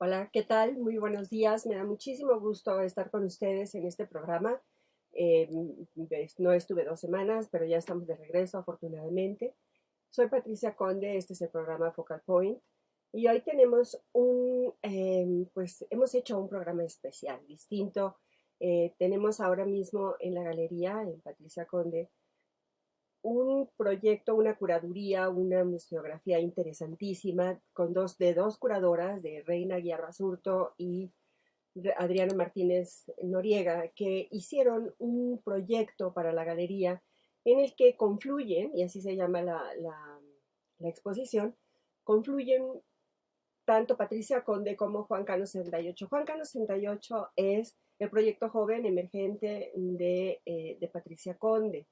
Hola, ¿qué tal? Muy buenos días. Me da muchísimo gusto estar con ustedes en este programa. Eh, no estuve 2 semanas, pero ya estamos de regreso, afortunadamente. Soy Patricia Conde, este es el programa Focal Point. Y hoy tenemos pues hemos hecho un programa especial, distinto. Tenemos ahora mismo en la galería, en Patricia Conde, un proyecto, una curaduría, una museografía interesantísima con dos curadoras, de Reina Guiar Basurto y Adriana Martínez Noriega, que hicieron un proyecto para la galería en el que confluyen, y así se llama la exposición, confluyen tanto Patricia Conde como Juan Carlos 68. Juan Carlos 68 es el proyecto joven emergente de Patricia Conde.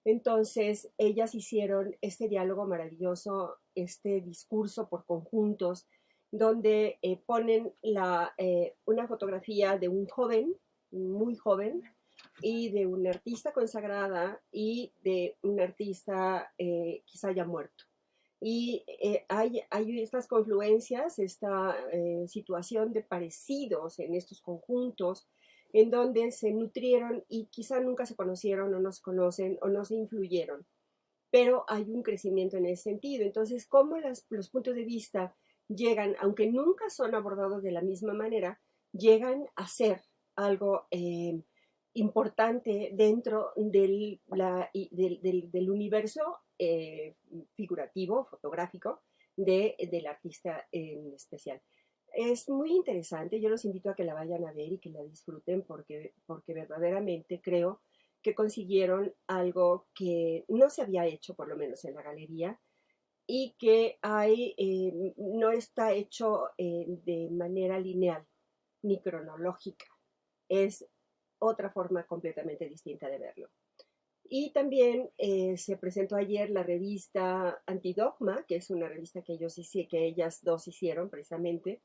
Entonces, ellas hicieron este diálogo maravilloso, este discurso por conjuntos, donde ponen una fotografía de un joven, muy joven, y de una artista consagrada y de un artista quizá ya muerto. Y hay estas confluencias, esta situación de parecidos en estos conjuntos, en donde se nutrieron y quizá nunca se conocieron o no se conocen o no se influyeron, pero hay un crecimiento en ese sentido. Entonces, cómo los puntos de vista llegan, aunque nunca son abordados de la misma manera, llegan a ser algo importante dentro del universo figurativo, fotográfico, del artista en especial. Es muy interesante, yo los invito a que la vayan a ver y que la disfruten porque verdaderamente creo que consiguieron algo que no se había hecho, por lo menos en la galería, y que no está hecho de manera lineal ni cronológica. Es otra forma completamente distinta de verlo. Y también se presentó ayer la revista Antidogma, que es una revista que ellas dos hicieron precisamente,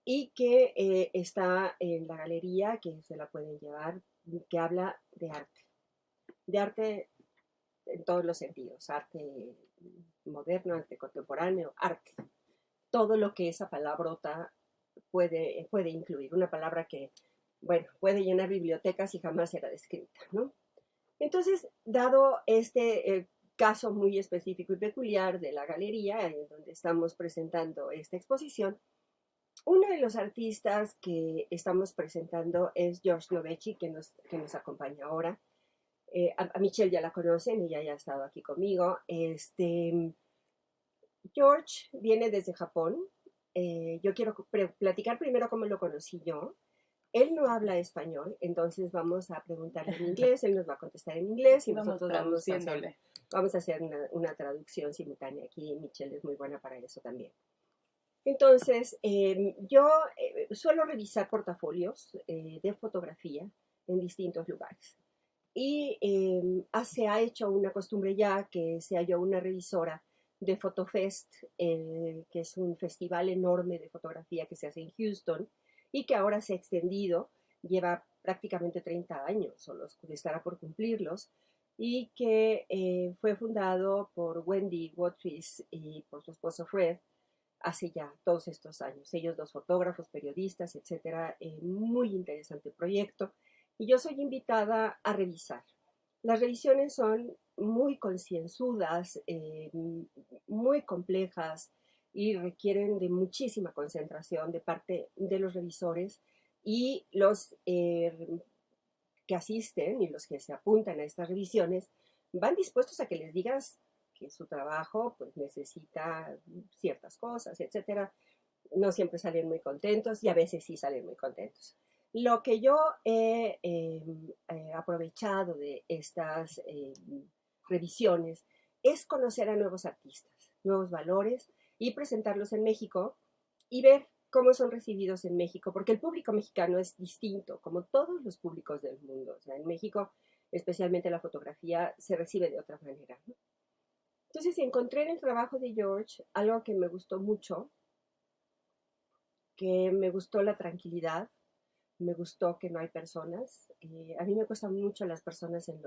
y que está en la galería, que se la pueden llevar, que habla de arte en todos los sentidos, arte moderno, arte contemporáneo, arte, todo lo que esa palabrota puede incluir, una palabra que, bueno, puede llenar bibliotecas y jamás será descrita, ¿no? Entonces, dado este caso muy específico y peculiar de la galería, en donde estamos presentando esta exposición, uno de los artistas que estamos presentando es George Nobechi, que nos acompaña ahora. A Michelle ya la conocen, ella ya ha estado aquí conmigo. George viene desde Japón. Yo quiero platicar primero cómo lo conocí yo. Él no habla español, entonces vamos a preguntarle en inglés, él nos va a contestar en inglés y nosotros vamos a hacer una traducción simultánea. Aquí Michelle es muy buena para eso también. Entonces, yo suelo revisar portafolios de fotografía en distintos lugares. Y se ha hecho una costumbre ya que se halló una revisora de Photofest, que es un festival enorme de fotografía que se hace en Houston y que ahora se ha extendido, lleva prácticamente 30 años, o estará por cumplirlos, y que fue fundado por Wendy Watris y por su esposo Fred hace ya todos estos años. Ellos dos fotógrafos, periodistas, etcétera. Muy interesante proyecto. Y yo soy invitada a revisar. Las revisiones son muy concienzudas, muy complejas y requieren de muchísima concentración de parte de los revisores y los que asisten y los que se apuntan a estas revisiones van dispuestos a que les digas que su trabajo pues necesita ciertas cosas, etcétera. No siempre salen muy contentos y a veces sí salen muy contentos. Lo que yo he aprovechado de estas revisiones es conocer a nuevos artistas, nuevos valores y presentarlos en México y ver cómo son recibidos en México, porque el público mexicano es distinto, como todos los públicos del mundo. O sea, en México, especialmente la fotografía, se recibe de otra manera, ¿no? Entonces encontré en el trabajo de George algo que me gustó mucho, que me gustó la tranquilidad, me gustó que no hay personas. A mí me cuestan mucho las personas en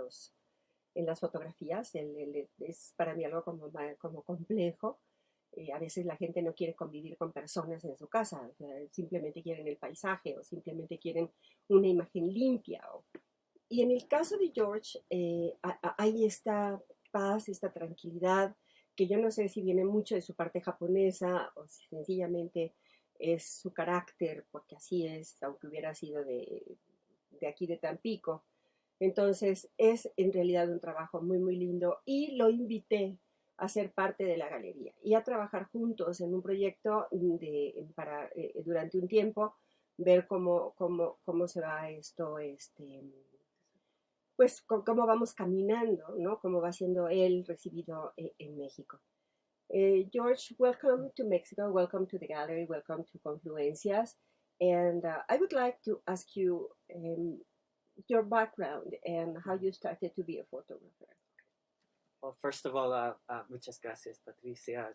las fotografías, es para mí algo como complejo. A veces la gente no quiere convivir con personas en su casa, o sea, simplemente quieren el paisaje o simplemente quieren una imagen limpia. Y en el caso de George, hay esta paz, esta tranquilidad, que yo no sé si viene mucho de su parte japonesa o si sencillamente es su carácter, porque así es, aunque hubiera sido de aquí de Tampico. Entonces es en realidad un trabajo muy, muy lindo y lo invité a ser parte de la galería y a trabajar juntos en un proyecto para durante un tiempo ver cómo se va esto, pues cómo vamos caminando, ¿no? Cómo va siendo él recibido en México. George, welcome to Mexico, welcome to the gallery, welcome to Confluencias. And I would like to ask you your background and how you started to be a photographer. Well, first of all, muchas gracias, Patricia.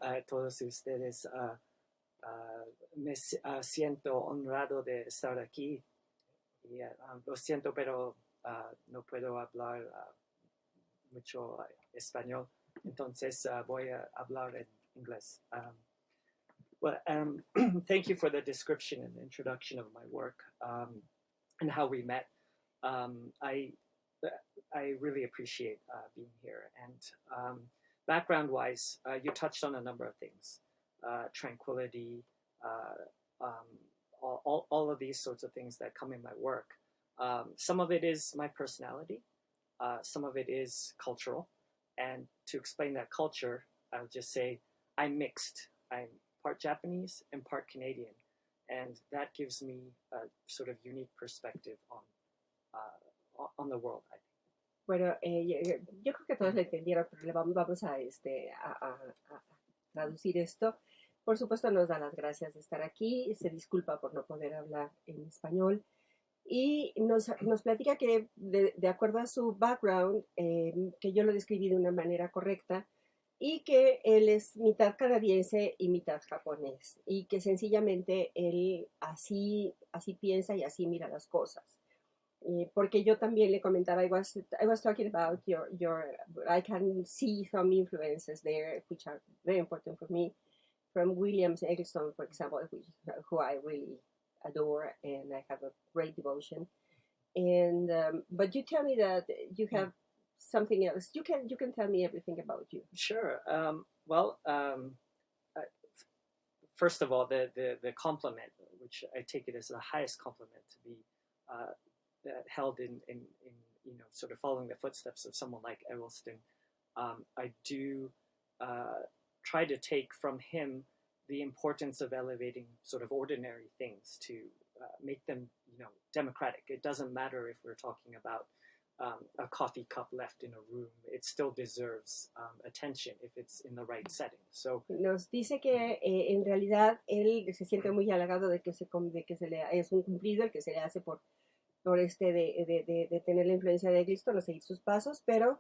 A todos ustedes. Me siento honrado de estar aquí. Y, lo siento, pero no puedo hablar mucho español. Entonces voy a hablar en inglés. Thank you for the description and introduction of my work and how we met. I really appreciate being here. And background-wise, you touched on a number of things. Tranquility, all of these sorts of things that come in my work. Some of it is my personality. Some of it is cultural. And to explain that culture, I'll just say I'm mixed. I'm part Japanese and part Canadian. And that gives me a sort of unique perspective on the world, I think. Bueno, yo creo que todos lo entendieron, pero vamos a traducir esto. Por supuesto, nos da las gracias de estar aquí, se disculpa por no poder hablar en español y nos platica que de acuerdo a su background, que yo lo describí de una manera correcta y que él es mitad canadiense y mitad japonés y que sencillamente él así piensa y así mira las cosas. Porque yo también le comentaba, I was talking about I can see some influences there which are very important for me, from William Eggleston, for example, who I really adore and I have a great devotion. And but you tell me that you have something else. You can tell me everything about you. Sure. First of all, the compliment, which I take it as the highest compliment to be held in sort of following the footsteps of someone like Eggleston. I do try to take from him the importance of elevating sort of ordinary things to make them, democratic. It doesn't matter if we're talking about a coffee cup left in a room. It still deserves attention if it's in the right setting. So nos dice que en realidad él se siente muy halagado de que se le es un cumplido el que se le hace por de tener la influencia de Eggleston o seguir sus pasos, pero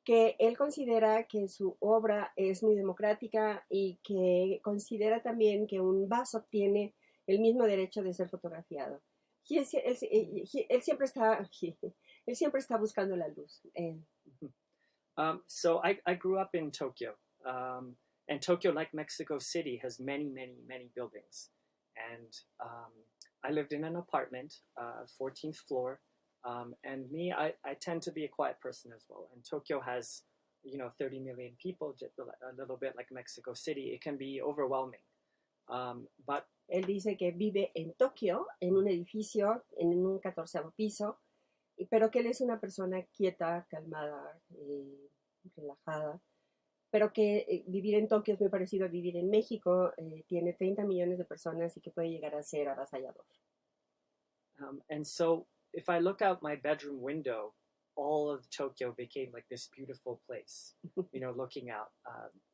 que él considera que su obra es muy democrática y que considera también que un vaso tiene el mismo derecho de ser fotografiado. Él siempre está buscando la luz. So I grew up in Tokyo, and Tokyo, like Mexico City, has many, many, many buildings. And I lived in an apartment, 14th floor, and I tend to be a quiet person as well. And Tokyo has, 30 million people, just a little bit like Mexico City. It can be overwhelming. But él dice que vive en Tokio, en un edificio, en un 14º piso, pero que él es una persona quieta, calmada, relajada, pero que vivir en Tokio es muy parecido a vivir en México, tiene 30 millones de personas y que puede llegar a ser avasallador. And so if I look out my bedroom window, all of Tokyo became like this beautiful place, looking out.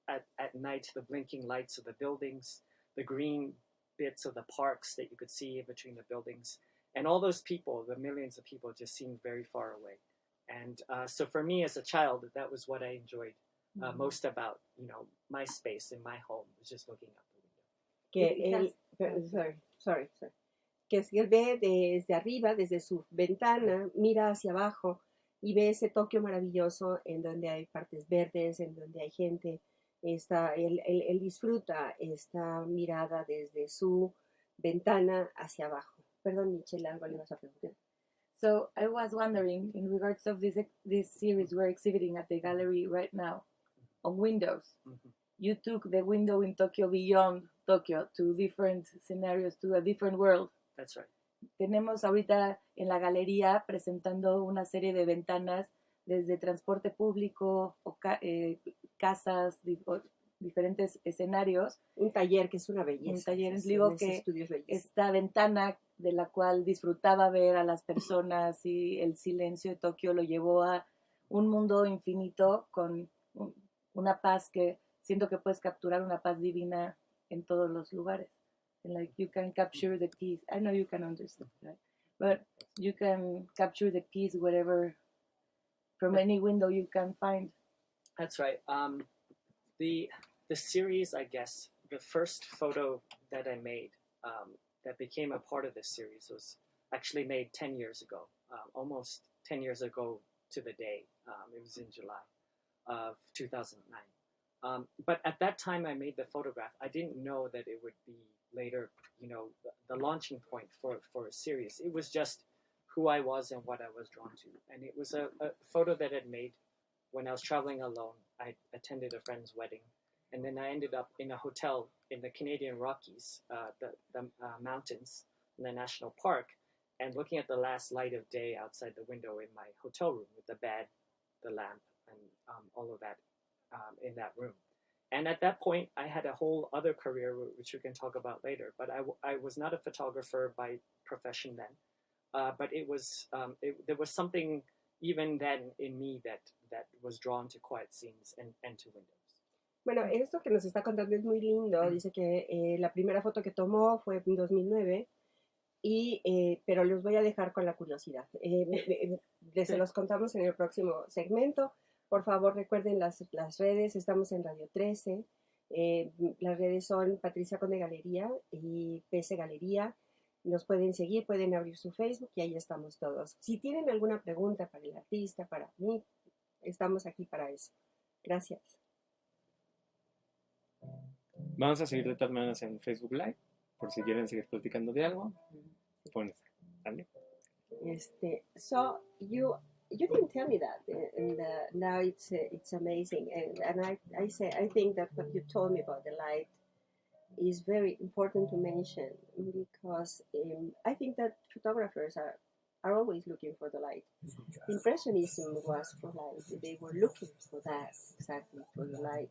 At night, the blinking lights of the buildings, the green bits of the parks that you could see between the buildings, and all those people, the millions of people, just seemed very far away. And so for me as a child, that was what I enjoyed most about, my space in my home, was just looking out the window. Que él ve desde arriba, desde su ventana, mira hacia abajo y ve ese Tokio maravilloso en donde hay partes verdes, en donde hay gente, Él disfruta esta mirada desde su ventana hacia abajo. Perdón, Michelle, algo le vas a preguntar. So I was wondering, in regards of this series we're exhibiting at the gallery right now, on windows. Mm-hmm. You took the window in Tokyo beyond Tokyo to different scenarios, to a different world. That's right. Tenemos ahorita en la galería presentando una serie de ventanas desde transporte público o casas, diferentes escenarios. Un taller que es una belleza. Un taller, digo que esta ventana de la cual disfrutaba ver a las personas y el silencio de Tokio lo llevó a un mundo infinito con una paz que siento que puedes capturar una paz divina en todos los lugares. And like you can capture the peace. I know you can understand, right? But you can capture the peace wherever, from any window you can find. That's right. The series, I guess, the first photo that I made that became a part of this series was actually made 10 years ago, almost 10 years ago to the day. It was in July of 2009. But at that time I made the photograph, I didn't know that it would be later, the launching point for a series. It was just who I was and what I was drawn to. And it was a photo that I'd made when I was traveling alone. I attended a friend's wedding. And then I ended up in a hotel in the Canadian Rockies, the mountains in the national park, and looking at the last light of day outside the window in my hotel room with the bed, the lamp, and all of that in that room. And at that point, I had a whole other career, which we can talk about later. But I was not a photographer by profession then. But it was there was something even then in me that was drawn to quiet scenes and to windows. Bueno, esto que nos está contando es muy lindo. Dice que la primera foto que tomó fue en 2009, pero los voy a dejar con la curiosidad. Se los contamos en el próximo segmento. Por favor, recuerden las redes. Estamos en Radio 13. Las redes son Patricia Conde Galería y PC Galería. Nos pueden seguir, pueden abrir su Facebook y ahí estamos todos. Si tienen alguna pregunta para el artista, para mí, estamos aquí para eso. Gracias. Vamos a seguir de todas maneras en Facebook Live, por si quieren seguir platicando de algo. Pones también. So you didn't tell me that, and now it's amazing, and I think that what you told me about the light is very important to mention, because I think that photographers are always looking for the light. Impressionism was for light. They were looking for that, exactly, for the light.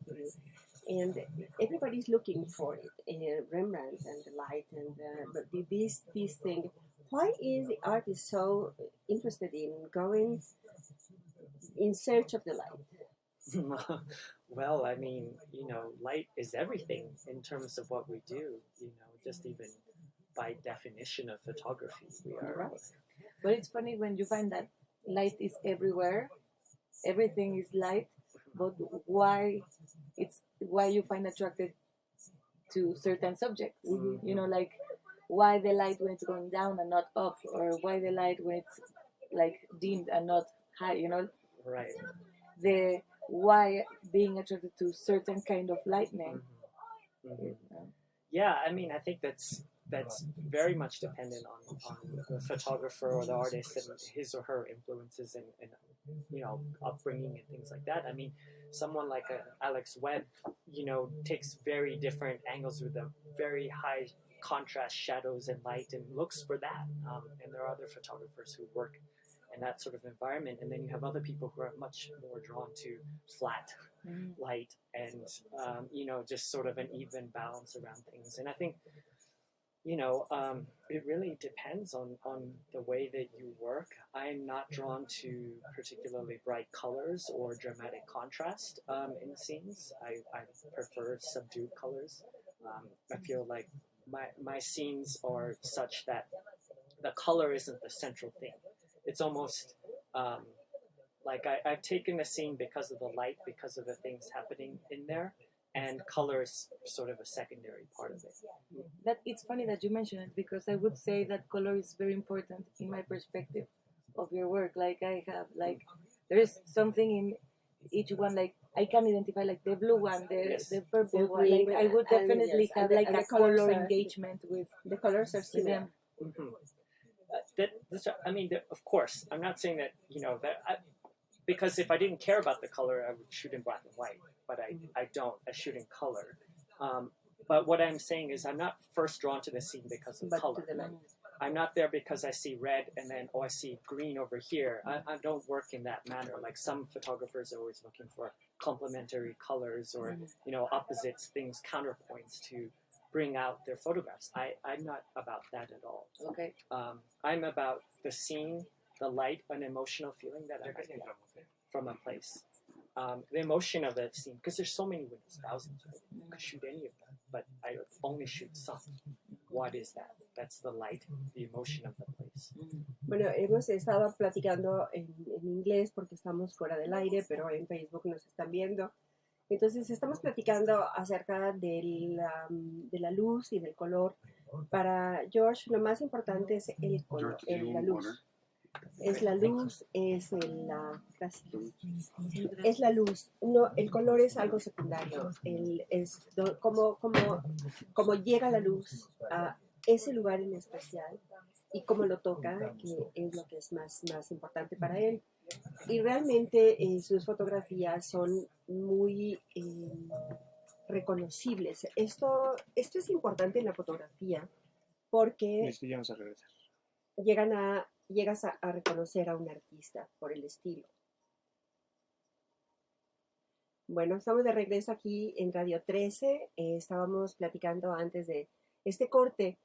And everybody's looking for it, Rembrandt and the light, and but this thing. Why is the artist so interested in going in search of the light? Well, I mean, light is everything in terms of what we do, just even by definition of photography. We are right. But it's funny when you find that light is everywhere, everything is light, but why you find attracted to certain subjects? Mm-hmm. Like why the light when it's going down and not up, or why the light when it's like dimmed and not high, Right. The why being attracted to certain kind of lightning. Mm-hmm. Mm-hmm. Yeah, I mean, I think that's very much dependent on the photographer or the artist and his or her influences and upbringing and things like that. I mean, someone like Alex Webb, takes very different angles with a very high contrast shadows and light and looks for that. And there are other photographers who work in that sort of environment. And then you have other people who are much more drawn to flat light and, just sort of an even balance around things. And I think, it really depends on the way that you work. I'm not drawn to particularly bright colors or dramatic contrast in scenes. I prefer subdued colors. I feel like my scenes are such that the color isn't the central thing. It's almost like I've taken a scene because of the light, because of the things happening in there, and color is sort of a secondary part of it. That it's funny that you mention it, because I would say that color is very important in my perspective of your work. Like I have, there is something in each one. Like I can identify like the blue one, the purple one. green Like, I would definitely yes, have and like the a colors color are- engagement with The colors are with similar. them. I mean, of course, I'm not saying that, because if I didn't care about the color, I would shoot in black and white, but I don't. I shoot in color. But what I'm saying is I'm not first drawn to the scene because of But color. to the light. I'm not there because I see red and then, I see green over here. I don't work in that manner. Like some photographers are always looking for complementary colors or, opposites, things, counterpoints to bring out their photographs. I'm not about that at all. Okay. I'm about the scene, the light, an emotional feeling that I might get from a place. The emotion of that scene, because there's so many windows, thousands, right? You could shoot any of them, but I only shoot some. What is that? That's the light, the emotion of the place. Bueno, hemos estado platicando en inglés porque estamos fuera del aire, pero en Facebook nos están viendo. Entonces estamos platicando acerca de la luz y del color. Para George lo más importante es el color, la luz. Es la luz, es la luz. No, el color es algo secundario. Como llega la luz a ese lugar en especial y cómo lo toca, que es lo que es más importante para él. Y realmente sus fotografías son muy reconocibles. Esto es importante en la fotografía porque Listo, ya vamos a regresar. llegas a reconocer a un artista por el estilo. Bueno, estamos de regreso aquí en Radio 13. Estábamos platicando antes de este corte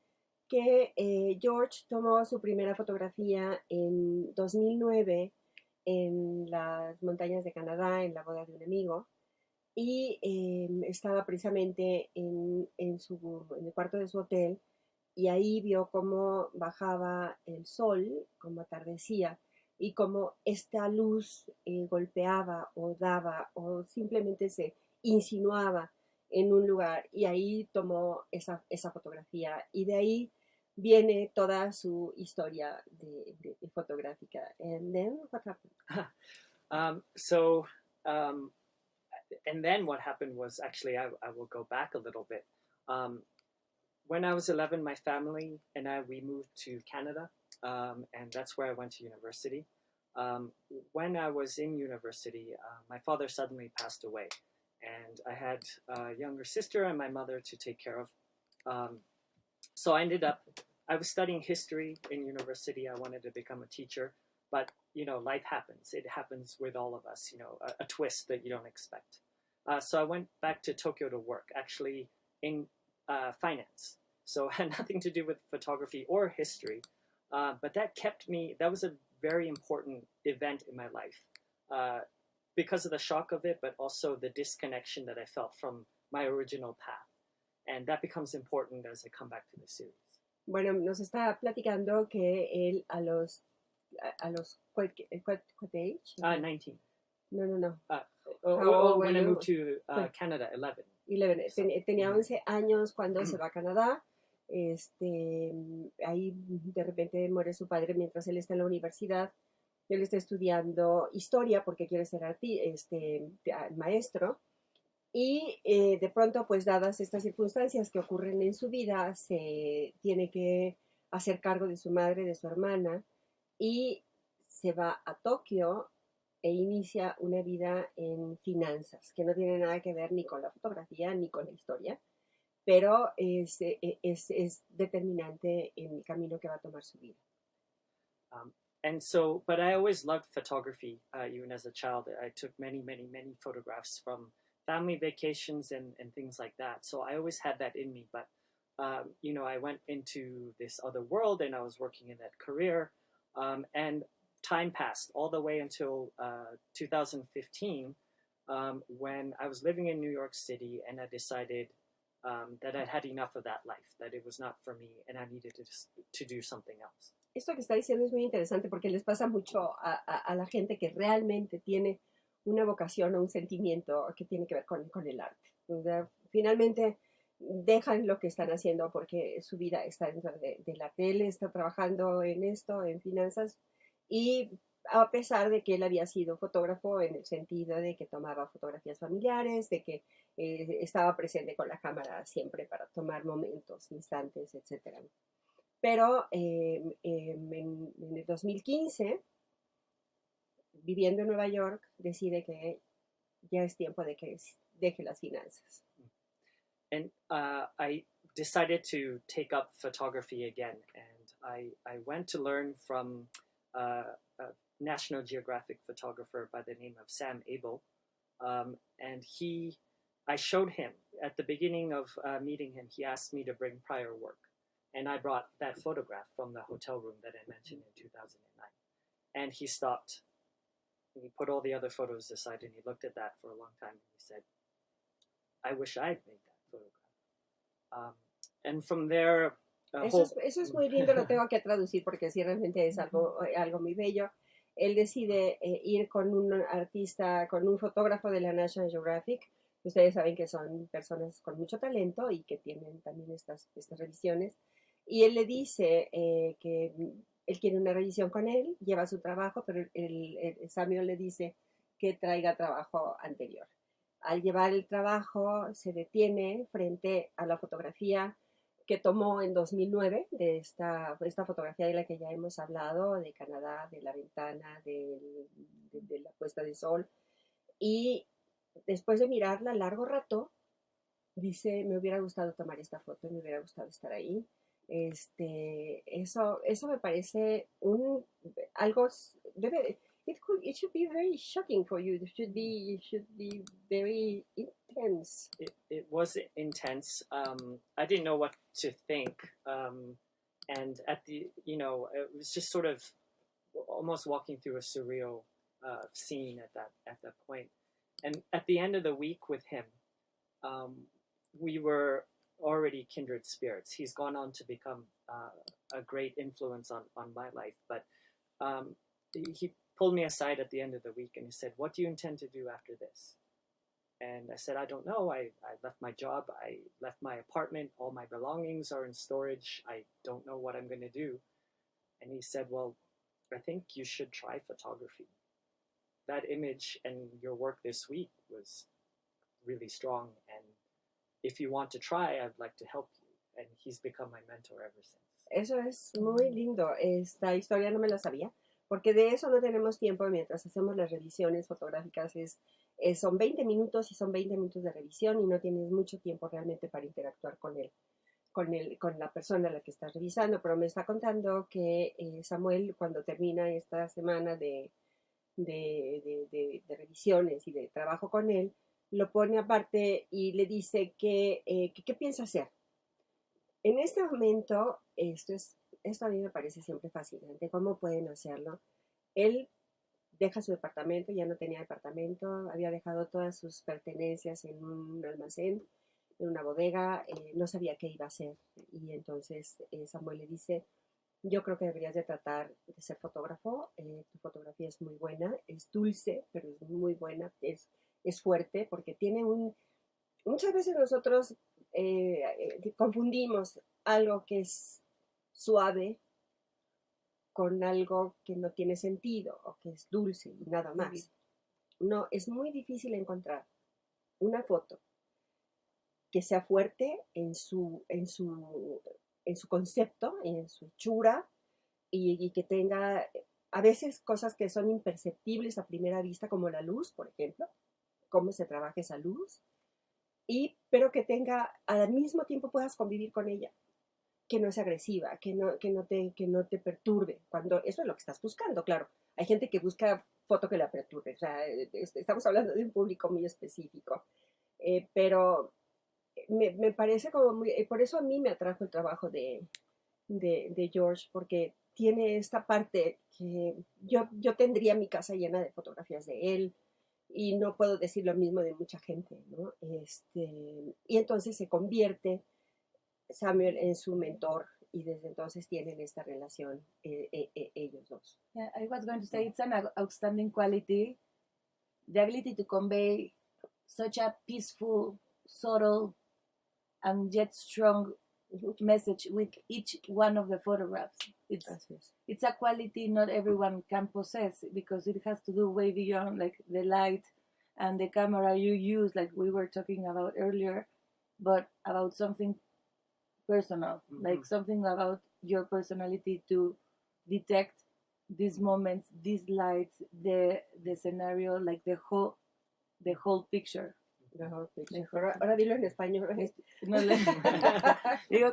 que George tomó su primera fotografía en 2009 en las montañas de Canadá, en la boda de un amigo, y estaba precisamente en el cuarto de su hotel, y ahí vio cómo bajaba el sol, cómo atardecía, y cómo esta luz golpeaba o daba o simplemente se insinuaba en un lugar, y ahí tomó esa fotografía, y de ahí viene toda su historia de fotográfica. And then what happened? And then what happened was, actually, I will go back a little bit. When I was 11, my family and we moved to Canada, and that's where I went to university. When I was in university, my father suddenly passed away, and I had a younger sister and my mother to take care of. So I was studying history in university. I wanted to become a teacher, but, life happens. It happens with all of us, a twist that you don't expect. So I went back to Tokyo to work, actually in finance. So it had nothing to do with photography or history, but that was a very important event in my life because of the shock of it, but also the disconnection that I felt from my original path. And that becomes important as I come back to the series. Bueno, nos está platicando que él a los what age? 19. No. When I moved to Canada, 11. 11. Tenía 11 años cuando se va a Canadá. Ahí de repente muere su padre mientras él está en la universidad. Él está estudiando historia porque quiere ser maestro. Y de pronto, pues dadas estas circunstancias que ocurren en su vida, se tiene que hacer cargo de su madre, de su hermana, y se va a Tokio e inicia una vida en finanzas, que no tiene nada que ver ni con la fotografía ni con la historia, pero es determinante en el camino que va a tomar su vida. But I always loved photography, even as a child. I took many, many, many photographs from family vacations and things like that. So I always had that in me. But, I went into this other world and I was working in that career. And time passed all the way until 2015 when I was living in New York City and I decided that I'd had enough of that life, that it was not for me and I needed to do something else. Esto que está diciendo es muy interesante porque les pasa mucho a la gente que realmente tiene una vocación o un sentimiento que tiene que ver con el arte. O sea, finalmente dejan lo que están haciendo porque su vida está dentro del arte. Él está trabajando en esto, en finanzas, y a pesar de que él había sido fotógrafo en el sentido de que tomaba fotografías familiares, de que estaba presente con la cámara siempre para tomar momentos, instantes, etc. Pero en el 2015, viviendo en Nueva York, decide que ya es tiempo de que deje las finanzas. And I decided to take up photography again, and I went to learn from a National Geographic photographer by the name of Sam Abel, and I showed him at the beginning of meeting him. He asked me to bring prior work, and I brought that photograph from the hotel room that I mentioned in 2009, and he stopped. And he put all the other photos aside, and he looked at that for a long time, and he said, "I wish I'd made that photograph." And from there, eso es muy lindo, lo tengo que traducir porque sí, realmente es algo muy bello. Él decide ir con un artista, con un fotógrafo de la National Geographic. Ustedes saben que son personas con mucho talento y que tienen también estas revisiones. Y él le dice que él quiere una revisión con él, lleva su trabajo, pero Samuel le dice que traiga trabajo anterior. Al llevar el trabajo, se detiene frente a la fotografía que tomó en 2009, de esta fotografía de la que ya hemos hablado, de Canadá, de la ventana, de la puesta de sol. Y después de mirarla largo rato, dice, me hubiera gustado tomar esta foto, me hubiera gustado estar ahí. Eso me parece algo it should be very shocking for you. It should be very intense. It was intense. I didn't know what to think, and at the it was just sort of almost walking through a surreal scene at that point. And at the end of the week with him, we were already kindred spirits. He's gone on to become a great influence on my life. But he pulled me aside at the end of the week and he said, "What do you intend to do after this?" And I said, "I don't know. I left my job. I left my apartment. All my belongings are in storage. I don't know what I'm going to do." And he said, "Well, I think you should try photography. That image and your work this week was really strong. And if you want to try, I'd like to help you." And he's become my mentor ever since. Eso es muy lindo. Esta historia no me la sabía, porque de eso no tenemos tiempo mientras hacemos las revisiones fotográficas. Son 20 minutos y son 20 minutos de revisión y no tienes mucho tiempo realmente para interactuar con la persona a la que estás revisando. Pero me está contando que Samuel, cuando termina esta semana de revisiones y de trabajo con él, lo pone aparte y le dice que qué piensa hacer. En este momento, esto a mí me parece siempre fascinante, cómo pueden hacerlo. Él deja su departamento, ya no tenía departamento, había dejado todas sus pertenencias en un almacén, en una bodega, no sabía qué iba a hacer. Y entonces Samuel le dice, yo creo que deberías de tratar de ser fotógrafo, tu fotografía es muy buena, es dulce, pero es muy buena, es fuerte, porque tiene muchas veces nosotros confundimos algo que es suave con algo que no tiene sentido o que es dulce y nada más. No, es muy difícil encontrar una foto que sea fuerte en su concepto, en su hechura y que tenga a veces cosas que son imperceptibles a primera vista, como la luz, por ejemplo, cómo se trabaja esa luz, pero que tenga, al mismo tiempo puedas convivir con ella, que no es agresiva, que no te perturbe, cuando eso es lo que estás buscando, claro. Hay gente que busca foto que la perturbe, o sea, estamos hablando de un público muy específico, pero me parece como muy, por eso a mí me atrajo el trabajo de George, porque tiene esta parte que yo tendría mi casa llena de fotografías de él, y no puedo decir lo mismo de mucha gente, ¿no? Y entonces se convierte Samuel en su mentor y desde entonces tienen esta relación ellos dos. Yeah, I was going to say it's an outstanding quality, the ability to convey such a peaceful, subtle, and yet strong message with each one of the photographs. It's a quality not everyone can possess, because it has to do way beyond like the light and the camera you use, like we were talking about earlier, but about something personal, like something about your personality to detect these moments, these lights, the scenario, like the whole picture. Ahora dilo en español. No digo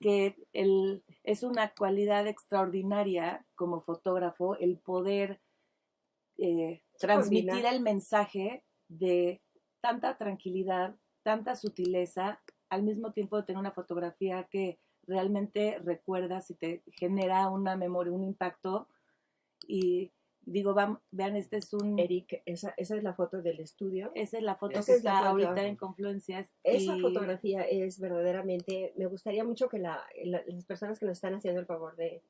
que es una cualidad extraordinaria como fotógrafo el poder transmitir el mensaje de tanta tranquilidad, tanta sutileza, al mismo tiempo de tener una fotografía que realmente recuerdas y te genera una memoria, un impacto. Y digo, vean, este es un... Eric, esa es la foto del estudio. Esa es la foto que está ahorita en Confluencias. Esa fotografía es verdaderamente... Me gustaría mucho que las personas que nos están haciendo el favor de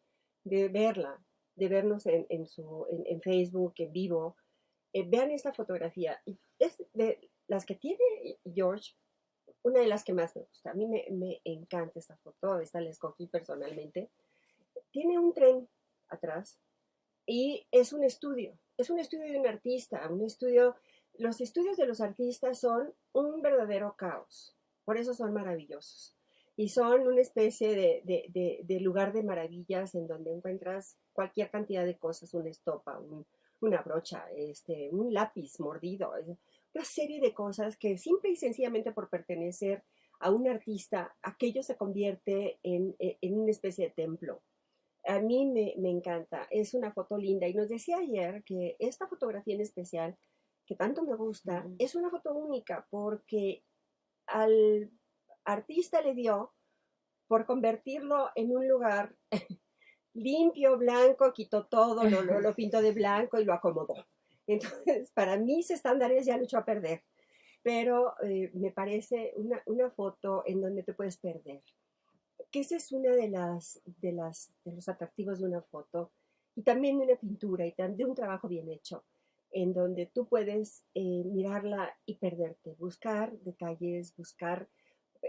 verla, de vernos en Facebook, en vivo, vean esta fotografía. Es de las que tiene George, una de las que más me gusta. A mí me encanta esta foto, esta la escogí personalmente. Tiene un tren atrás. Y es un estudio de un artista, los estudios de los artistas son un verdadero caos, por eso son maravillosos. Y son una especie de lugar de maravillas en donde encuentras cualquier cantidad de cosas, una estopa, una brocha, un lápiz mordido, una serie de cosas que simple y sencillamente por pertenecer a un artista, aquello se convierte en una especie de templo. A mí me encanta, es una foto linda. Y nos decía ayer que esta fotografía en especial, que tanto me gusta, es una foto única porque al artista le dio por convertirlo en un lugar limpio, blanco, quitó todo, lo pintó de blanco y lo acomodó. Entonces, para mis estándares ya lo echó a perder. Pero me parece una foto en donde te puedes perder. Que esa es una de los atractivos de una foto y también de una pintura y de un trabajo bien hecho, en donde tú puedes mirarla y perderte, buscar detalles, buscar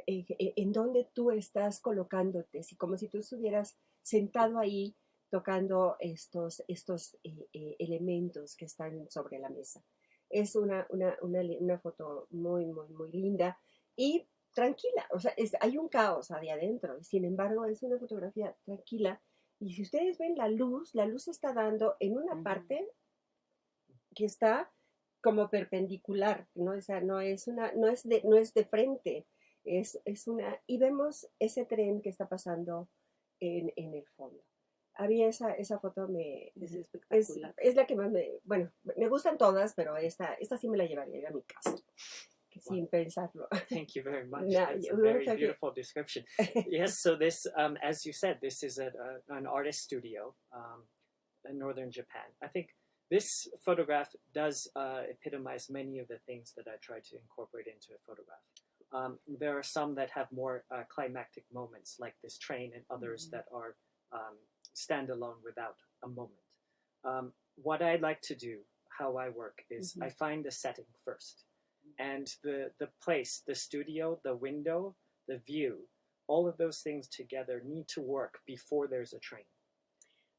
en dónde tú estás colocándote, como si tú estuvieras sentado ahí tocando estos elementos que están sobre la mesa. Es una foto muy, muy, muy linda y tranquila, o sea, hay un caos ahí adentro, sin embargo es una fotografía tranquila y si ustedes ven la luz está dando en una parte que está como perpendicular, ¿no? O sea, no es de frente, es una, y vemos ese tren que está pasando en el fondo. A mí esa foto es espectacular. Es la que más me gustan todas, pero esta sí me la llevaría a mi casa. Sin pensarlo. Thank you very much. That's a very beautiful description. Yes, so this, as you said, this is an artist studio in northern Japan. I think this photograph does epitomize many of the things that I try to incorporate into a photograph. There are some that have more climactic moments, like this train, and others that are standalone without a moment. What I like to do, how I work, is I find the setting first. And the place, the studio, the window, the view, all of those things together need to work before there's a train.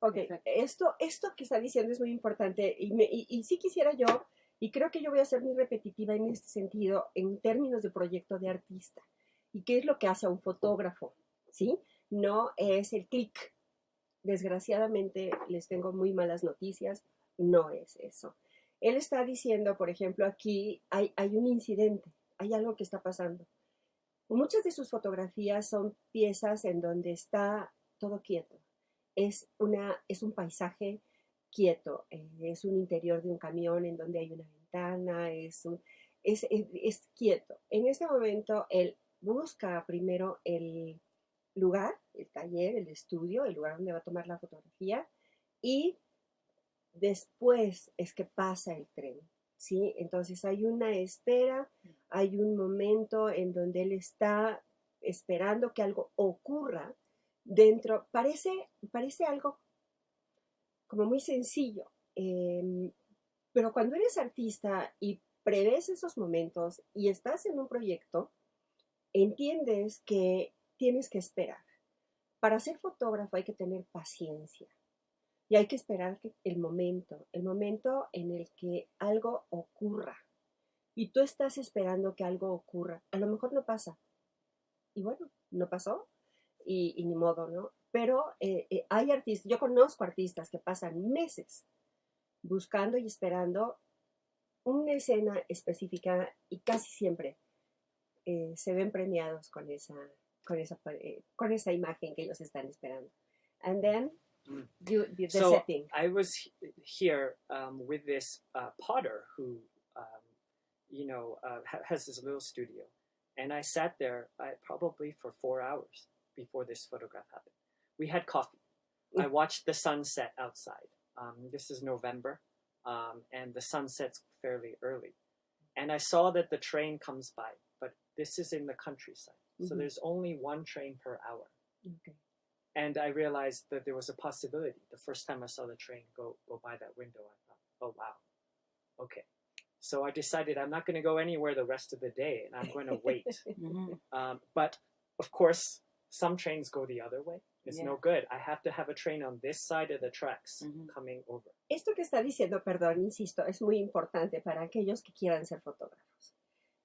Ok, esto que está diciendo es muy importante y sí quisiera yo, y creo que yo voy a ser muy repetitiva en este sentido, en términos de proyecto de artista. ¿Y qué es lo que hace un fotógrafo? ¿Sí? No es el clic. Desgraciadamente les tengo muy malas noticias, no es eso. Él está diciendo, por ejemplo, aquí hay un incidente, hay algo que está pasando. Muchas de sus fotografías son piezas en donde está todo quieto. Es un paisaje quieto, es un interior de un camión en donde hay una ventana, es quieto. En este momento él busca primero el lugar, el taller, el estudio, el lugar donde va a tomar la fotografía y después es que pasa el tren, ¿sí? Entonces hay una espera, hay un momento en donde él está esperando que algo ocurra dentro. Parece algo como muy sencillo, pero cuando eres artista y prevés esos momentos y estás en un proyecto, entiendes que tienes que esperar. Para ser fotógrafo hay que tener paciencia y hay que esperar el momento en el que algo ocurra. Y tú estás esperando que algo ocurra. A lo mejor no pasa. Y bueno, no pasó y ni modo, ¿no? Pero hay artistas, yo conozco artistas que pasan meses buscando y esperando una escena específica y casi siempre se ven premiados con esa imagen que ellos están esperando. And then the so setting. I was here with this potter who, has this little studio. And I sat there probably for 4 hours before this photograph happened. We had coffee. I watched the sunset outside. This is November, and the sun sets fairly early. And I saw that the train comes by, but this is in the countryside. Mm-hmm. So there's only one train per hour. Okay. And I realized that there was a possibility. The first time I saw the train go by that window, I thought, oh, wow, okay. So I decided I'm not going to go anywhere the rest of the day, and I'm going to wait. But, of course, some trains go the other way. It's no good. I have to have a train on this side of the tracks coming over. Esto que está diciendo, perdón, insisto, es muy importante para aquellos que quieran ser fotógrafos.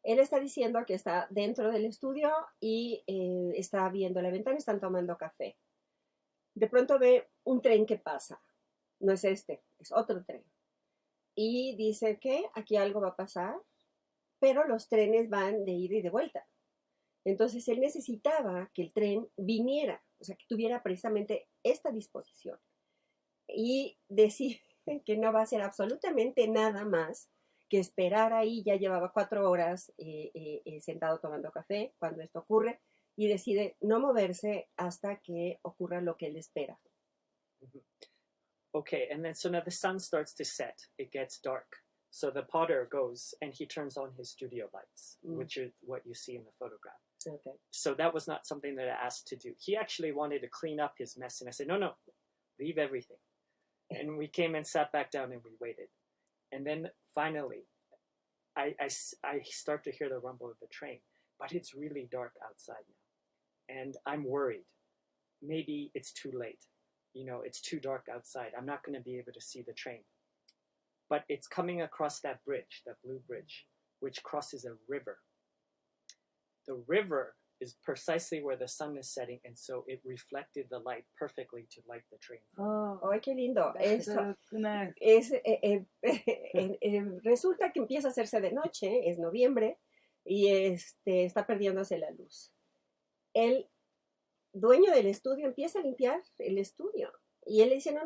Él está diciendo que está dentro del estudio y está viendo la ventana, están tomando café. De pronto ve un tren que pasa. No es este, es otro tren. Y dice que aquí algo va a pasar, pero los trenes van de ida y de vuelta. Entonces él necesitaba que el tren viniera, o sea, que tuviera precisamente esta disposición. Y decide que no va a hacer absolutamente nada más que esperar ahí. Ya llevaba 4 horas sentado tomando café cuando esto ocurre, y decide no moverse hasta que ocurra lo que él espera. Okay, and then so now the sun starts to set, it gets dark. So the potter goes and he turns on his studio lights, which is what you see in the photograph. Okay. So that was not something that I asked to do. He actually wanted to clean up his mess, and I said, no, leave everything. And we came and sat back down and we waited. And then finally, I start to hear the rumble of the train, but it's really dark outside now. And I'm worried. Maybe it's too late. It's too dark outside. I'm not going to be able to see the train. But it's coming across that bridge, that blue bridge, which crosses a river. The river is precisely where the sun is setting, and so it reflected the light perfectly to light the train. Oh, qué lindo. Resulta que empieza a hacerse de noche, es noviembre, y está perdiéndose la luz. El dueño del estudio empieza a limpiar el estudio. Y él le dice, no,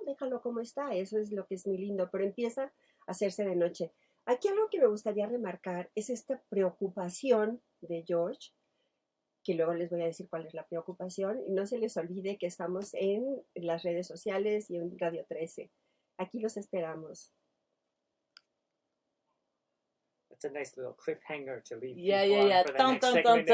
déjalo como está, eso es lo que es muy lindo, pero empieza a hacerse de noche. Aquí algo que me gustaría remarcar es esta preocupación de George, que luego les voy a decir cuál es la preocupación, y no se les olvide que estamos en las redes sociales y en Radio 13. Aquí los esperamos. It's a nice little cliffhanger to leave. Yeah. For the next segment.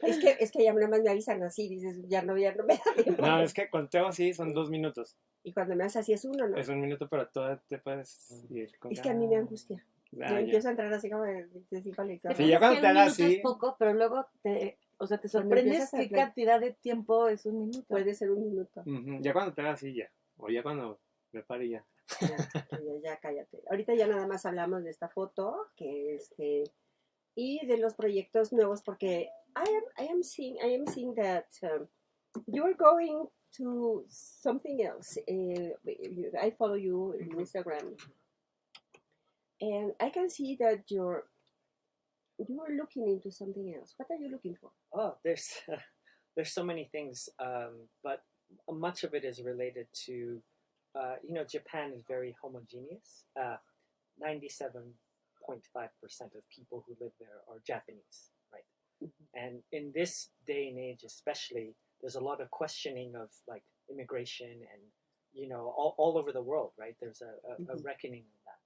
Es que ya nada más me avisan así, dices, ya no me da tiempo. No, es que cuando te hago así son 2 minutos. Y cuando me haces así es 1, ¿no? Es 1 minuto, pero tú te puedes ir con... Es que a mí me angustia. Yo empiezo a entrar así como de Sí, ya cuando te hagas así... Es poco, pero luego te sorprendes qué cantidad de tiempo es 1 minuto. Puede ser 1 minuto. Ya cuando te hagas así ya. O ya cuando me pare ya. Ya cállate. Ahorita ya nada más hablamos de esta foto, que y de los proyectos nuevos, porque I am seeing that you are going to something else. I follow you in Instagram, and I can see that you are looking into something else. What are you looking for? Oh, there's so many things, but much of it is related to, Japan is very homogeneous. 97.5% of people who live there are Japanese, right? Mm-hmm. And in this day and age, especially, there's a lot of questioning of like immigration and, all over the world, right? There's a reckoning of that.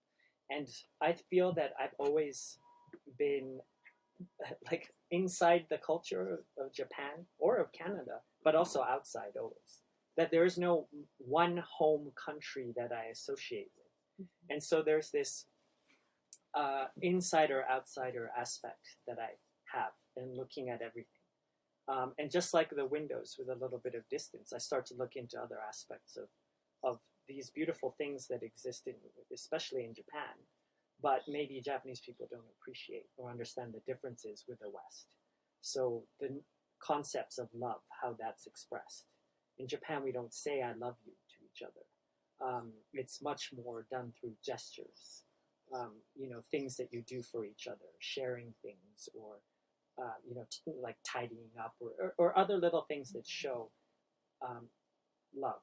And I feel that I've always been like inside the culture of Japan or of Canada, but also outside always. That there is no one home country that I associate with. Mm-hmm. And so there's this insider-outsider aspect that I have and looking at everything. And just like the windows with a little bit of distance, I start to look into other aspects of these beautiful things that exist especially in Japan, but maybe Japanese people don't appreciate or understand the differences with the West. So the concepts of love, how that's expressed. In Japan, we don't say I love you to each other. It's much more done through gestures, things that you do for each other, sharing things, or like tidying up, or other little things that show love.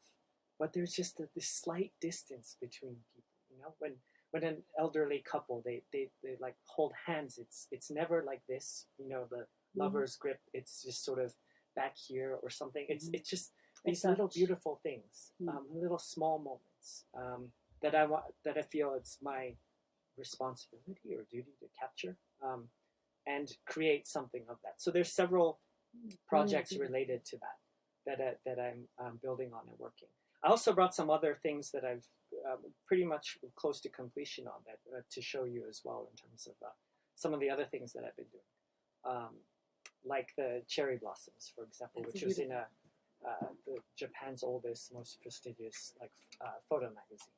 But there's just this slight distance between people. When an elderly couple they like hold hands, it's never like this. The lover's grip. It's just sort of back here or something. It's just these little beautiful things, little small moments that I feel it's my responsibility or duty to capture. And create something of that. So there's several projects related to that I'm building on and working. I also brought some other things that I've pretty much close to completion on that to show you as well in terms of some of the other things that I've been doing, like the cherry blossoms, for example, which was in the Japan's oldest, most prestigious photo magazine.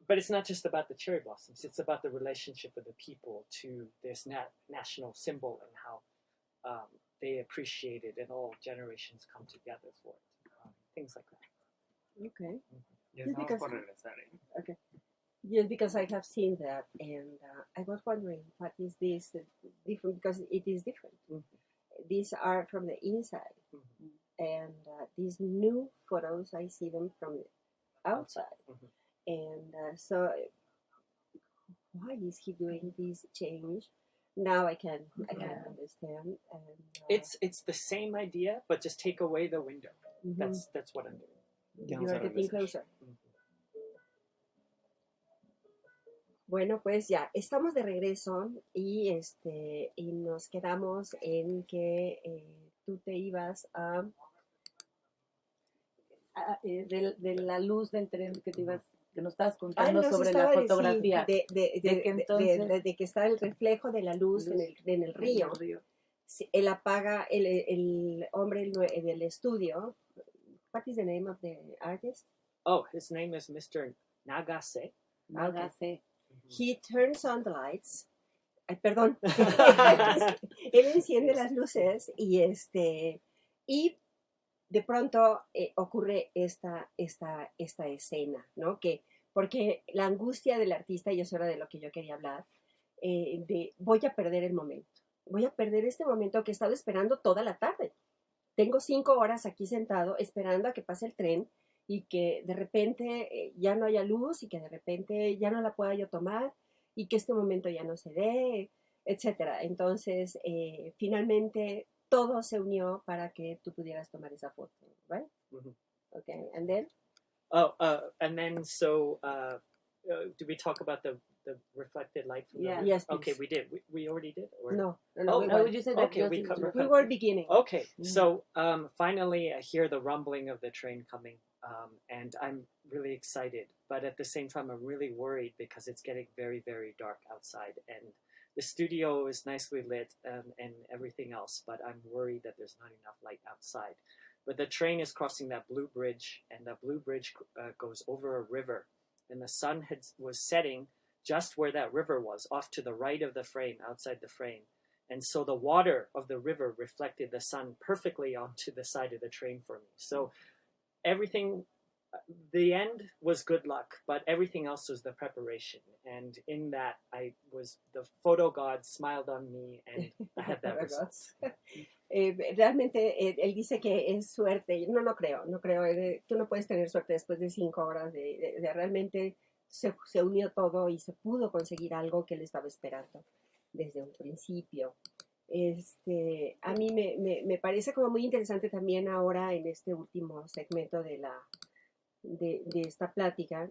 But it's not just about the cherry blossoms. It's about the relationship of the people to this national symbol and how they appreciate it and all generations come together for it. Things like that. Okay. Yes, okay. Yes, because I have seen that, and I was wondering, what is this different? Because it is different. These are from the inside, and these new photos, I see them from the outside. And so, why is he doing this change? Now I can understand. And, it's the same idea, but just take away the window. That's what I'm doing. You are getting closer. Bueno, pues ya estamos de regreso y nos quedamos en que tú te ibas de la luz del tren que te ibas, que nos estabas contando sobre la fotografía. De que está el reflejo de la luz en el río. Él apaga, el hombre del estudio. What is the name of the artist? Oh, his name is Mr. Nagase. Nagase. He turns on the lights. Ay, perdón. Él enciende las luces y de pronto ocurre esta escena, ¿no? Porque la angustia del artista, y eso era de lo que yo quería hablar, voy a perder el momento. Voy a perder este momento que he estado esperando toda la tarde. Tengo 5 horas aquí sentado esperando a que pase el tren y que de repente ya no haya luz y que de repente ya no la pueda yo tomar y que este momento ya no se dé, etc. Entonces, finalmente todo se unió para que tú pudieras tomar esa foto, right? Okay, and then? And then so, do we talk about the reflected light from the Yes, please. Okay, we did. We already did? Or? No. You said that okay, we were beginning. Okay, so finally I hear the rumbling of the train coming, and I'm really excited. But at the same time, I'm really worried because it's getting very, very dark outside. And the studio is nicely lit and everything else, but I'm worried that there's not enough light outside. But the train is crossing that blue bridge, and the blue bridge goes over a river. And the sun was setting just where that river was, off to the right of the frame, outside the frame. And so the water of the river reflected the sun perfectly onto the side of the train for me. So everything, the end was good luck, but everything else was the preparation. And in that, the photo god smiled on me, and I had that result. Realmente él dice que es suerte. No creo. Tú no puedes tener suerte después de 5 horas de realmente se unió todo y se pudo conseguir algo que él estaba esperando desde un principio. A mí me parece como muy interesante también ahora en este último segmento de esta plática,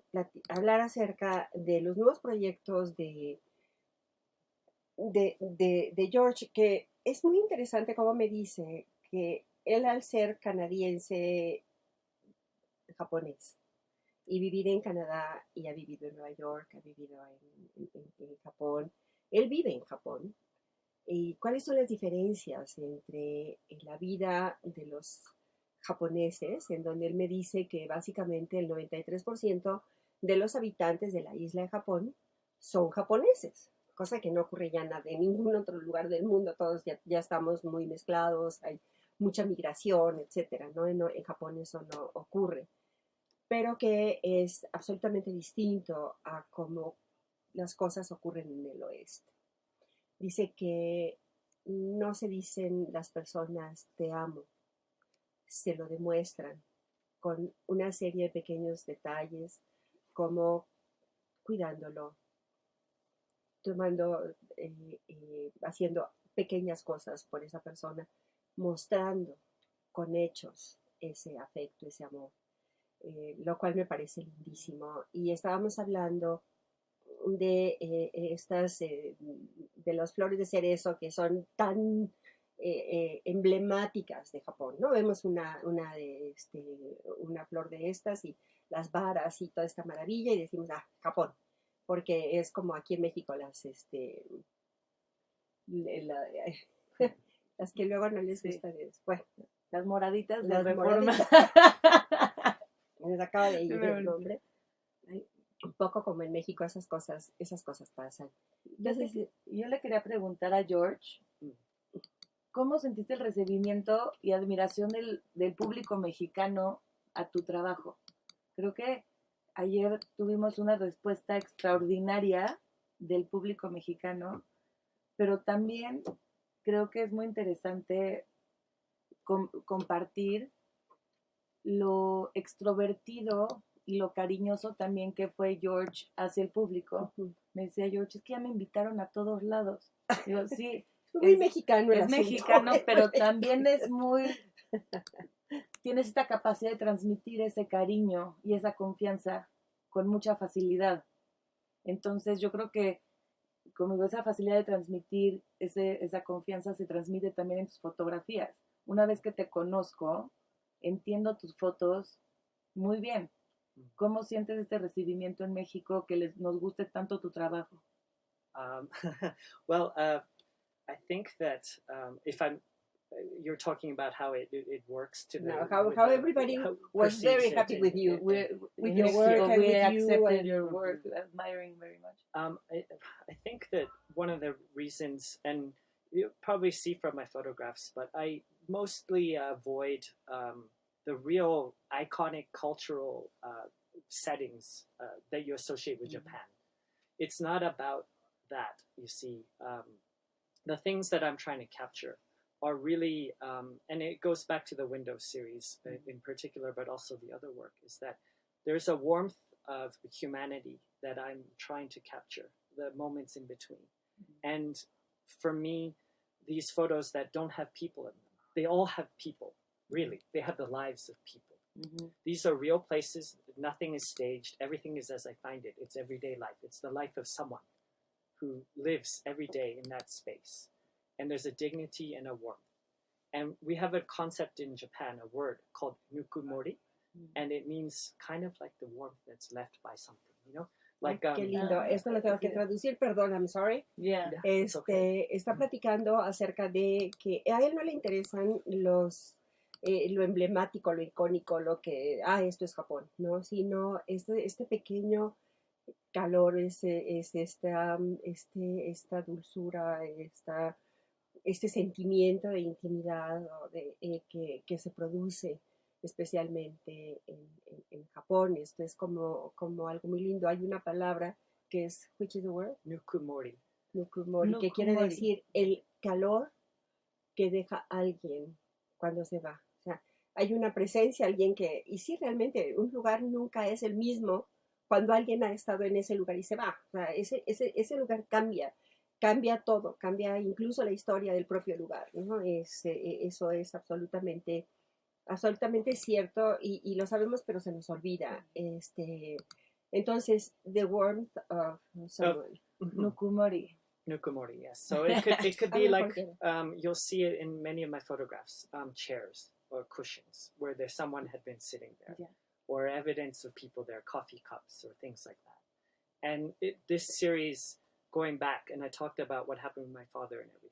hablar acerca de los nuevos proyectos de George, que es muy interesante como me dice que él, al ser canadiense japonés y vivir en Canadá y ha vivido en Nueva York, ha vivido en Japón, él vive en Japón, ¿Y cuáles son las diferencias entre la vida de los japoneses, en donde él me dice que básicamente el 93% de los habitantes de la isla de Japón son japoneses, cosa que no ocurre ya nada en ningún otro lugar del mundo, todos ya estamos muy mezclados, hay mucha migración, etcétera, ¿no? En Japón eso no ocurre, pero que es absolutamente distinto a cómo las cosas ocurren en el oeste. Dice que no se dicen las personas te amo, se lo demuestran con una serie de pequeños detalles, como cuidándolo, tomando, haciendo pequeñas cosas por esa persona, mostrando con hechos ese afecto, ese amor, lo cual me parece lindísimo. Y estábamos hablando de de las flores de cerezo que son tan emblemáticas de Japón, ¿no? Vemos una flor de estas y las varas y toda esta maravilla y decimos, Japón, porque es como aquí en México las las que luego no les gusta, bueno, las moraditas de las Reforma. Me acaba de ir el nombre. Un poco como en México esas cosas pasan. Entonces, yo le quería preguntar a George, ¿cómo sentiste el recibimiento y admiración del público mexicano a tu trabajo? Creo que ayer tuvimos una respuesta extraordinaria del público mexicano, pero también creo que es muy interesante compartir lo extrovertido y lo cariñoso también que fue George hacia el público. Uh-huh. Me decía George, es que ya me invitaron a todos lados. Digo, sí, muy mexicano. Es mexicano, pero también es muy... Tienes esta capacidad de transmitir ese cariño y esa confianza con mucha facilidad. Entonces yo creo que como esa facilidad de transmitir esa confianza se transmite también en tus fotografías. Una vez que te conozco, entiendo tus fotos muy bien. ¿Cómo sientes este recibimiento en México, que nos guste tanto tu trabajo? Well, I think that if you're talking about how it works to the how everybody was very happy with you, with your work, and we with accepted you your work, admiring very much. I think that one of the reasons, and you probably see from my photographs, but I mostly avoid the real iconic cultural settings that you associate with Japan. It's not about that, you see. The things that I'm trying to capture are really, and it goes back to the Windows series in particular, but also the other work, is that there's a warmth of humanity that I'm trying to capture, the moments in between. And for me, these photos that don't have people in them, they all have people, really. They have the lives of people. These are real places. Nothing is staged. Everything is as I find it. It's everyday life. It's the life of someone who lives every day in that space. And there's a dignity and a warmth. And we have a concept in Japan, a word called nukumori, and it means kind of like the warmth that's left by something, you know? Like, qué lindo. Esto lo tengo que traducir, perdón, I'm sorry. Yeah. Okay. Está platicando acerca de que a él no le interesan lo emblemático, lo icónico, lo que, esto es Japón, ¿no? Sino este pequeño calor, esta dulzura, este sentimiento de intimidad, ¿no? que se produce especialmente en Japón. Esto es como algo muy lindo. Hay una palabra que es, which is the word? Nukumori. Nukumori, que quiere decir el calor que deja alguien cuando se va. O sea, hay una presencia, alguien que, y sí, realmente, un lugar nunca es el mismo cuando alguien ha estado en ese lugar y se va. O sea, ese lugar cambia todo, cambia incluso la historia del propio lugar, ¿no? Eso es absolutamente cierto y lo sabemos, pero se nos olvida. Entonces, the warmth of someone. Nukumori. Nukumori, yes. So it could be like, you'll see it in many of my photographs, chairs or cushions where someone had been sitting there, or evidence of people there, coffee cups or things like that. And this series, going back, and I talked about what happened with my father and everything,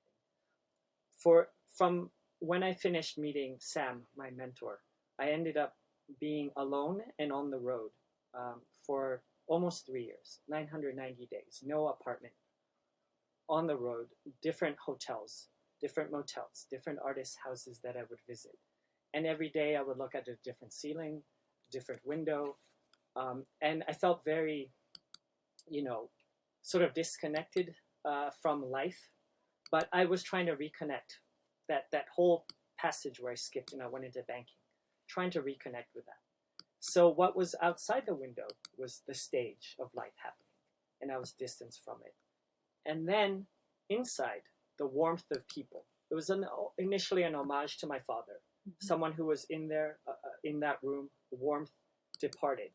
from when I finished meeting Sam, my mentor, I ended up being alone and on the road for almost 3 years, 990 days, no apartment, on the road, different hotels, different motels, different artists' houses that I would visit. And every day I would look at a different ceiling, different window. And I felt very, sort of disconnected from life. But I was trying to reconnect that whole passage where I skipped and I went into banking, trying to reconnect with that. So what was outside the window was the stage of life happening, and I was distanced from it. And then inside, the warmth of people. It was initially an homage to my father, someone who was in there, in that room, warmth departed.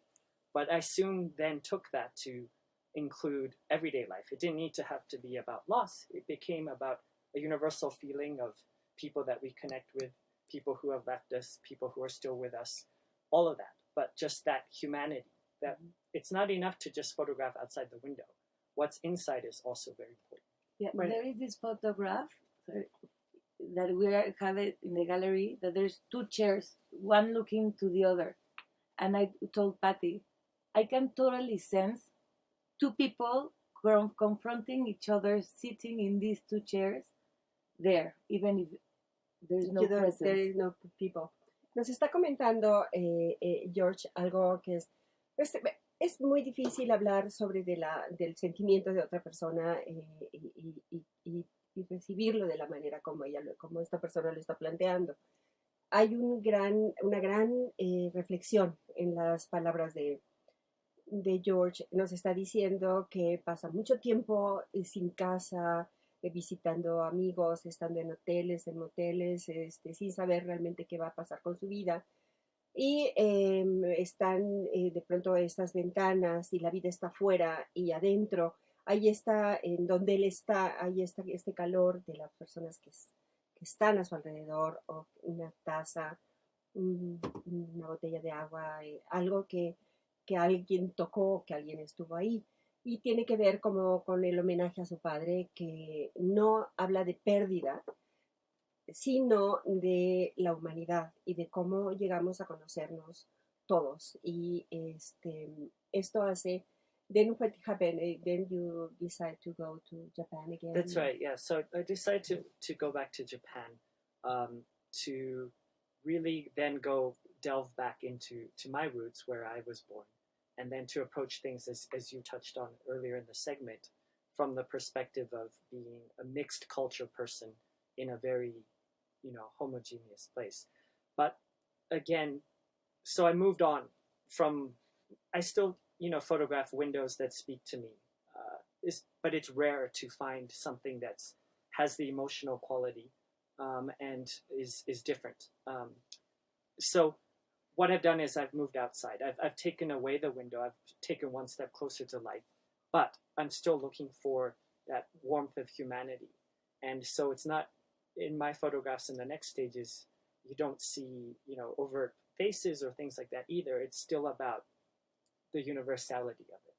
But I soon then took that to include everyday life. It didn't need to have to be about loss. It became about a universal feeling of people that we connect with, people who have left us, people who are still with us, all of that. But just that humanity, that it's not enough to just photograph outside the window. What's inside is also very important. Yeah, there is this photograph that we have it in the gallery, that there's two chairs, one looking to the other. And I told Patty, I can totally sense two people confronting each other, sitting in these two chairs there, even if there's no presence. There is no people. Nos está comentando George algo que es muy difícil hablar sobre del sentimiento de otra persona y recibirlo de la manera como esta persona lo está planteando. Hay una gran reflexión en las palabras de George. Nos está diciendo que pasa mucho tiempo sin casa, visitando amigos, estando en hoteles, en moteles, sin saber realmente qué va a pasar con su vida. Y están de pronto estas ventanas y la vida está afuera y adentro. Ahí está, en donde él está, ahí está este calor de las personas que están a su alrededor, o una taza, una botella de agua, algo que alguien tocó, que alguien estuvo ahí. Y tiene que ver como con el homenaje a su padre, que no habla de pérdida, sino de la humanidad y de cómo llegamos a conocernos todos. Y esto hace, then what happened? Then you decide to go to Japan again? That's right, yeah. So I decided to go back to Japan to really then go delve back into my roots where I was born, and then to approach things, as you touched on earlier in the segment, from the perspective of being a mixed culture person in a very, homogeneous place. But again, so I moved on from, I still, photograph windows that speak to me, but it's rare to find something that has the emotional quality and is different. So what I've done is I've moved outside. I've taken away the window. I've taken one step closer to life, but I'm still looking for that warmth of humanity. And so it's not in my photographs in the next stages, you don't see, overt faces or things like that either. It's still about the universality of it.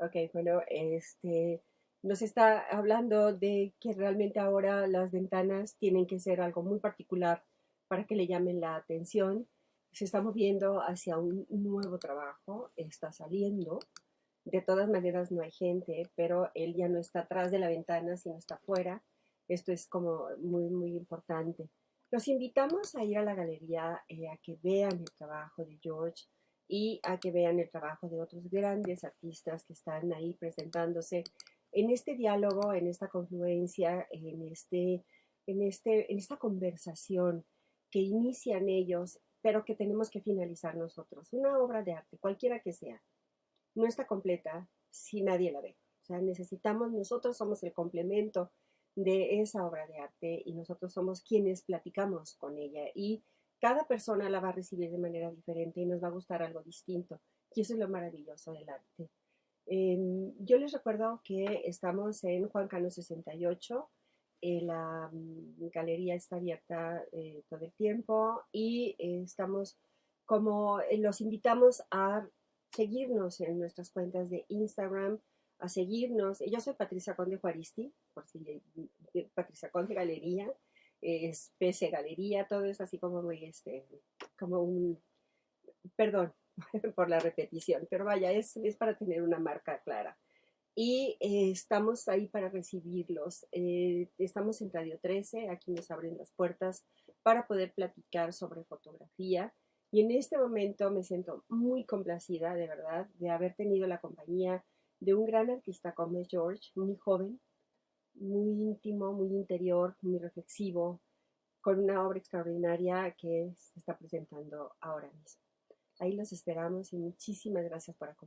Ok, bueno, nos está hablando de que realmente ahora las ventanas tienen que ser algo muy particular para que le llamen la atención. Se está moviendo hacia un nuevo trabajo, está saliendo. De todas maneras no hay gente, pero él ya no está atrás de la ventana, sino está afuera. Esto es como muy, muy importante. Los invitamos a ir a la galería, a que vean el trabajo de George y a que vean el trabajo de otros grandes artistas que están ahí presentándose en este diálogo, en esta confluencia, en esta conversación que inician ellos, pero que tenemos que finalizar nosotros. Una obra de arte, cualquiera que sea, no está completa si nadie la ve. O sea, nosotros somos el complemento de esa obra de arte y nosotros somos quienes platicamos con ella, y cada persona la va a recibir de manera diferente y nos va a gustar algo distinto, y eso es lo maravilloso del arte. Yo les recuerdo que estamos en Juan Cano 68, la galería está abierta todo el tiempo y los invitamos a seguirnos en nuestras cuentas de Instagram, a seguirnos. Yo soy Patricia Conde Juaristi, por si Patricia Conde Galería, especie galería, todo es así como muy, como un, perdón por la repetición, pero vaya, es para tener una marca clara. Y estamos ahí para recibirlos. Estamos en Radio 13, aquí nos abren las puertas para poder platicar sobre fotografía. Y en este momento me siento muy complacida, de verdad, de haber tenido la compañía de un gran artista como es George, muy joven, muy íntimo, muy interior, muy reflexivo, con una obra extraordinaria que se está presentando ahora mismo. Ahí los esperamos y muchísimas gracias por acompañarnos.